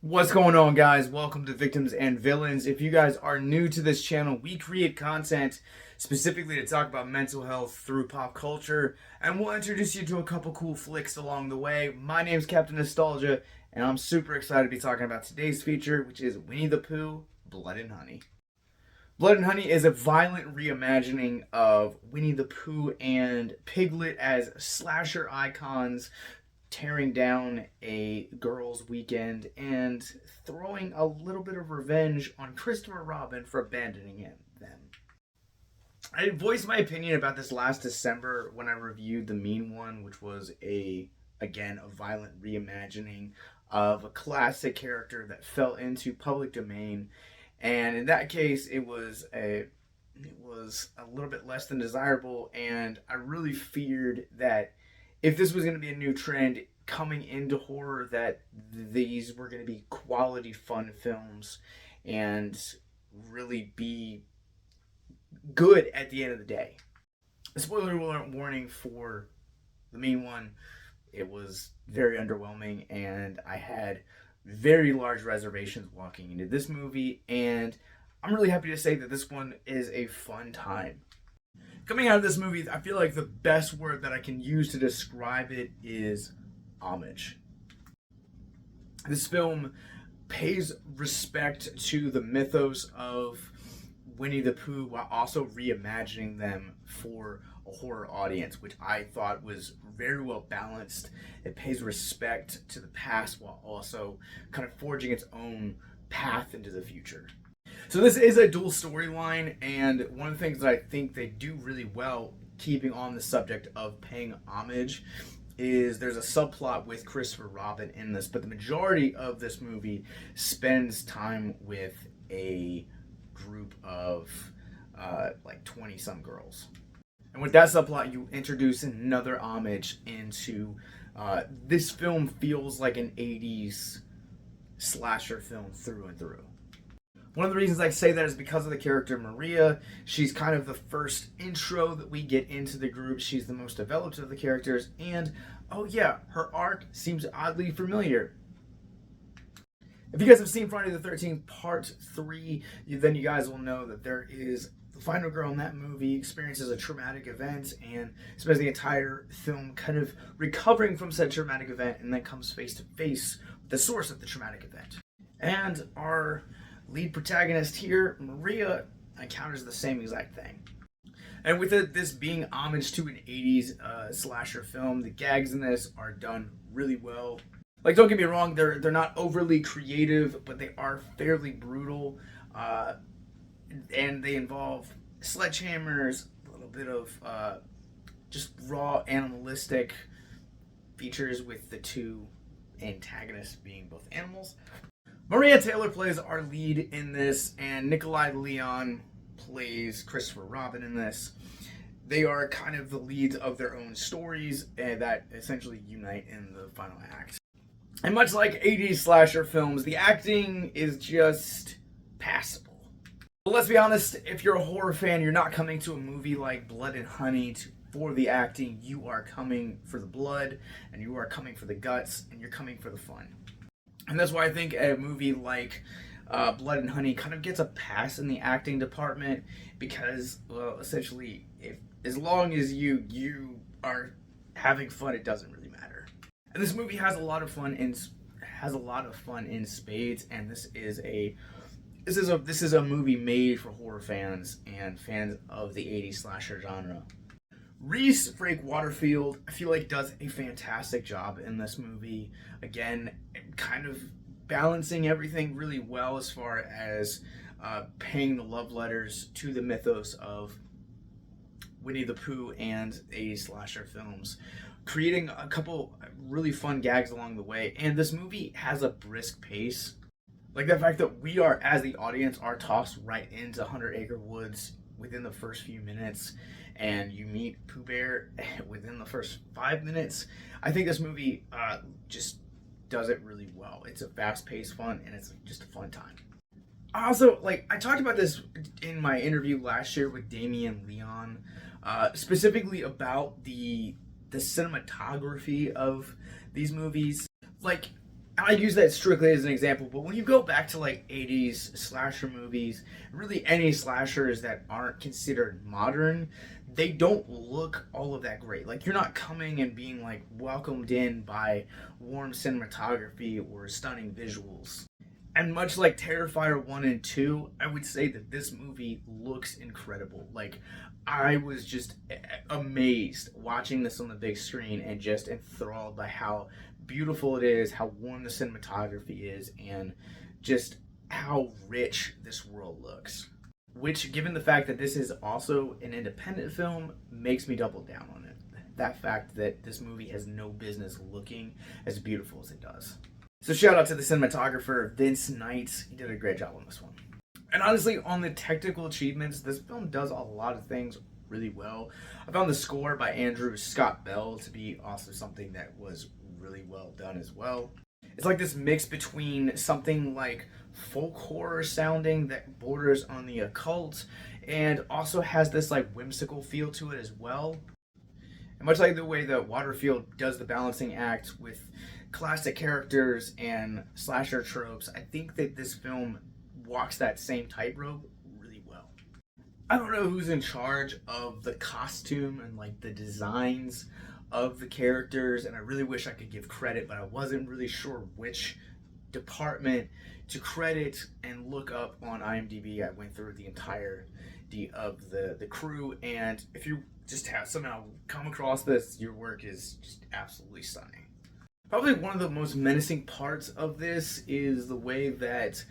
What's going on, guys? Welcome to Victims and Villains. If you guys are new to this channel, we create content specifically to talk about mental health through pop culture, and we'll introduce you to a couple cool flicks along the way. My name's Captain Nostalgia, and I'm super excited to be talking about today's feature, which is Winnie the Pooh, Blood and Honey. Blood and Honey is a violent reimagining of Winnie the Pooh and Piglet as slasher icons, tearing down a girls' weekend and throwing a little bit of revenge on Christopher Robin for abandoning them. I voiced my opinion about this last December when I reviewed The Mean One, which was a violent reimagining of a classic character that fell into public domain. And in that case, it was a little bit less than desirable, and I really feared that if this was going to be a new trend coming into horror, that these were going to be quality fun films and really be good at the end of the day. A spoiler warning for The Mean One. It was very underwhelming, and I had very large reservations walking into this movie, and I'm really happy to say that this one is a fun time. Coming out of this movie, I feel like the best word that I can use to describe it is homage. This film pays respect to the mythos of Winnie the Pooh while also reimagining them for a horror audience, which I thought was very well balanced. It pays respect to the past while also kind of forging its own path into the future. So this is a dual storyline, and one of the things that I think they do really well, keeping on the subject of paying homage, is there's a subplot with Christopher Robin in this, but the majority of this movie spends time with a group of like 20-some girls. And with that subplot, you introduce another homage into this film feels like an 80s slasher film through and through. One of the reasons I say that is because of the character Maria. She's kind of the first intro that we get into the group. She's the most developed of the characters, and oh yeah, her arc seems oddly familiar. If you guys have seen Friday the 13th Part 3, then you guys will know that there is the final girl in that movie experiences a traumatic event and spends the entire film kind of recovering from said traumatic event, and then comes face to face with the source of the traumatic event. And our lead protagonist here, Maria, encounters the same exact thing. And with this being homage to an 80s slasher film, the gags in this are done really well. Like, don't get me wrong, they're not overly creative, but they are fairly brutal. And they involve sledgehammers, a little bit of just raw animalistic features with the two antagonists being both animals. Maria Taylor plays our lead in this, and Nikolai Leon plays Christopher Robin in this. They are kind of the leads of their own stories that essentially unite in the final act. And much like 80s slasher films, the acting is just passable. But let's be honest, if you're a horror fan, you're not coming to a movie like Blood and Honey for the acting. You are coming for the blood, and you are coming for the guts, and you're coming for the fun. And that's why I think a movie like Blood and Honey kind of gets a pass in the acting department, because, well, essentially, as long as you are having fun, it doesn't really matter. And this movie has a lot of fun in spades, and this is a movie made for horror fans and fans of the 80s slasher genre. Rhys Frake-Waterfield, I feel like, does a fantastic job in this movie. Again, kind of balancing everything really well as far as paying the love letters to the mythos of Winnie the Pooh and 80s slasher films, creating a couple really fun gags along the way. And this movie has a brisk pace. Like the fact that we are, as the audience, are tossed right into 100 Acre Woods within the first few minutes, and you meet Pooh Bear within the first 5 minutes. I think this movie just does it really well. It's a fast-paced fun, and it's just a fun time. Also, I talked about this in my interview last year with David Leon, specifically about the cinematography of these movies. I use that strictly as an example, but when you go back to like 80s slasher movies, really any slashers that aren't considered modern, they don't look all of that great. Like, you're not coming and being like welcomed in by warm cinematography or stunning visuals. And much like Terrifier 1 and 2, I would say that this movie looks incredible. Like, I was just amazed watching this on the big screen and just enthralled by how beautiful it is, how warm the cinematography is, and just how rich this world looks. Which, given the fact that this is also an independent film, makes me double down on it. That fact that this movie has no business looking as beautiful as it does. So shout out to the cinematographer, Vince Knight. He did a great job on this one. And honestly, on the technical achievements, this film does a lot of things really well. I found the score by Andrew Scott Bell to be also something that was really well done as well. It's like this mix between something like folk horror sounding that borders on the occult and also has this like whimsical feel to it as well. And much like the way that Waterfield does the balancing act with classic characters and slasher tropes, I think that this film walks that same tightrope really well. I don't know who's in charge of the costume and like the designs of the characters, and I really wish I could give credit, but I wasn't really sure which department to credit and look up on IMDb. I went through the entirety of the crew, and if you just have somehow come across this, your work is just absolutely stunning. Probably one of the most menacing parts of this is the way that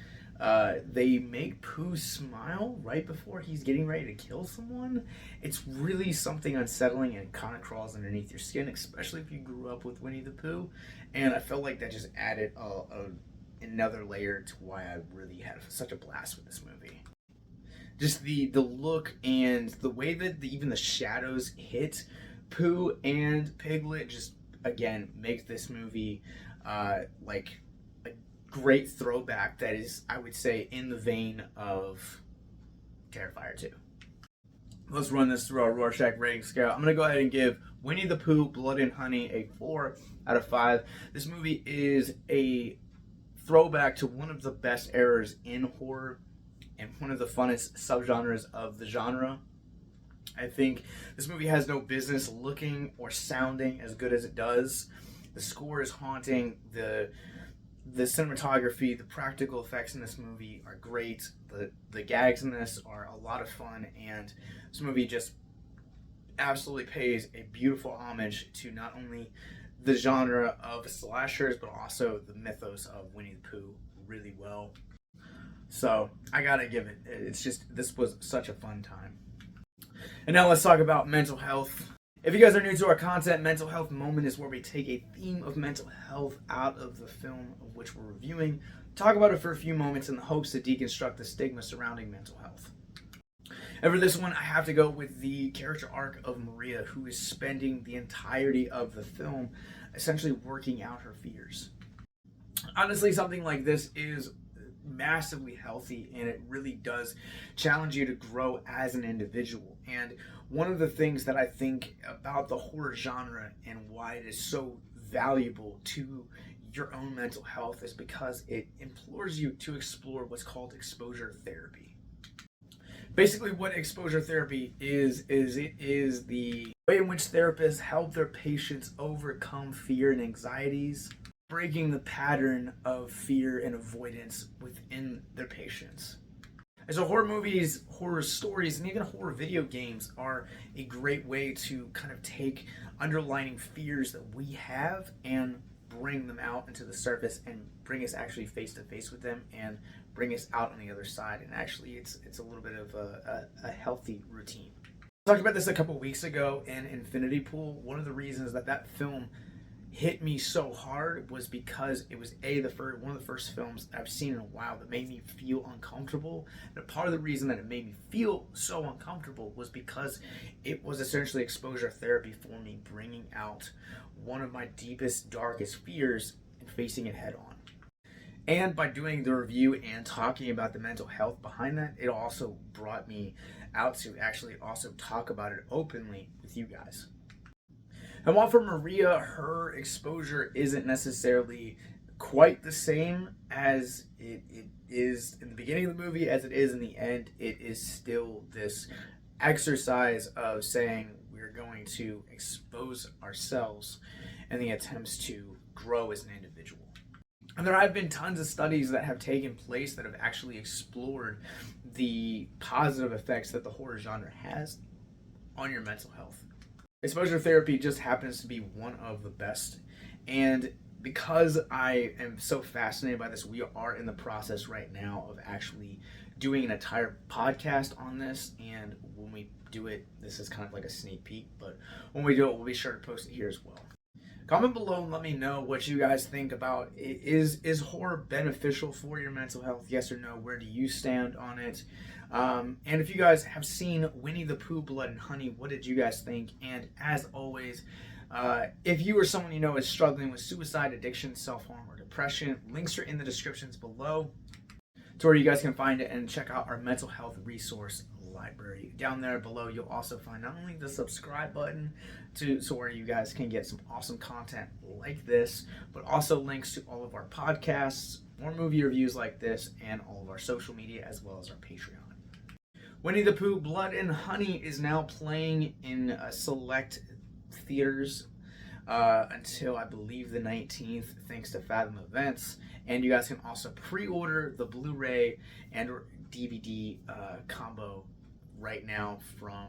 they make Pooh smile right before he's getting ready to kill someone. It's really something unsettling, and it kind of crawls underneath your skin, especially if you grew up with Winnie the Pooh. And I felt like that just added another layer to why I really had such a blast with this movie. Just the look and the way that even the shadows hit Pooh and Piglet just, again, makes this movie like a great throwback that is, I would say, in the vein of Terrifier 2. Let's run this through our Rorschach rating scale. I'm going to go ahead and give Winnie the Pooh, Blood and Honey a 4 out of 5. This movie is a throwback to one of the best eras in horror and one of the funnest subgenres of the genre. I think this movie has no business looking or sounding as good as it does. The score is haunting. The cinematography, the practical effects in this movie are great. The gags in this are a lot of fun, and this movie just absolutely pays a beautiful homage to not only the genre of slashers, but also the mythos of Winnie the Pooh really well. So I gotta give it. It's just, this was such a fun time. And now let's talk about mental health. If you guys are new to our content, Mental Health Moment is where we take a theme of mental health out of the film of which we're reviewing, talk about it for a few moments in the hopes to deconstruct the stigma surrounding mental health. And for this one, I have to go with the character arc of Maria, who is spending the entirety of the film essentially working out her fears. Honestly, something like this is massively healthy, and it really does challenge you to grow as an individual. And one of the things that I think about the horror genre and why it is so valuable to your own mental health is because it implores you to explore what's called exposure therapy. Basically, what exposure therapy is it is the way in which therapists help their patients overcome fear and anxieties, breaking the pattern of fear and avoidance within their patients. And so horror movies, horror stories, and even horror video games are a great way to kind of take underlying fears that we have and bring them out into the surface and bring us actually face to face with them and bring us out on the other side. And actually it's a little bit of a healthy routine. I talked about this a couple weeks ago in Infinity Pool. One of the reasons that film hit me so hard was because it was one of the first films I've seen in a while that made me feel uncomfortable. And part of the reason that it made me feel so uncomfortable was because it was essentially exposure therapy for me, bringing out one of my deepest, darkest fears and facing it head on. And by doing the review and talking about the mental health behind that, it also brought me out to actually also talk about it openly with you guys. And while for Maria, her exposure isn't necessarily quite the same as it is in the beginning of the movie as it is in the end. It is still this exercise of saying we're going to expose ourselves in the attempts to grow as an individual. And there have been tons of studies that have taken place that have actually explored the positive effects that the horror genre has on your mental health. Exposure therapy just happens to be one of the best. And because I am so fascinated by this, we are in the process right now of actually doing an entire podcast on this. And when we do it, this is kind of like a sneak peek, but when we do it, we'll be sure to post it here as well. Comment below and let me know what you guys think about it. Is horror beneficial for your mental health? Yes or no? Where do you stand on it? And if you guys have seen Winnie the Pooh, Blood and Honey, what did you guys think? And as always, if you or someone you know is struggling with suicide, addiction, self-harm, or depression, links are in the descriptions below to where you guys can find it and check out our mental health resource library. Down there below, you'll also find not only the subscribe button so where you guys can get some awesome content like this, but also links to all of our podcasts, more movie reviews like this, and all of our social media, as well as our Patreon. Winnie the Pooh, Blood and Honey is now playing in select theaters until I believe the 19th, thanks to Fathom Events. And you guys can also pre-order the Blu-ray and DVD combo right now from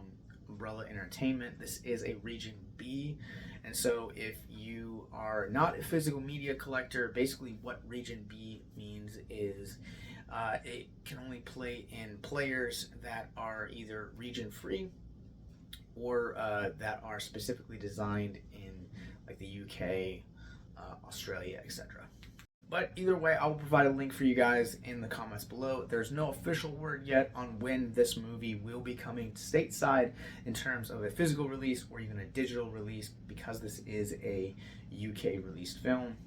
Umbrella Entertainment. This is a Region B, and so if you are not a physical media collector, basically what Region B means is it can only play in players that are either region free or that are specifically designed in like the UK, Australia, etc. But either way, I will provide a link for you guys in the comments below. There's no official word yet on when this movie will be coming stateside in terms of a physical release or even a digital release, because this is a UK released film.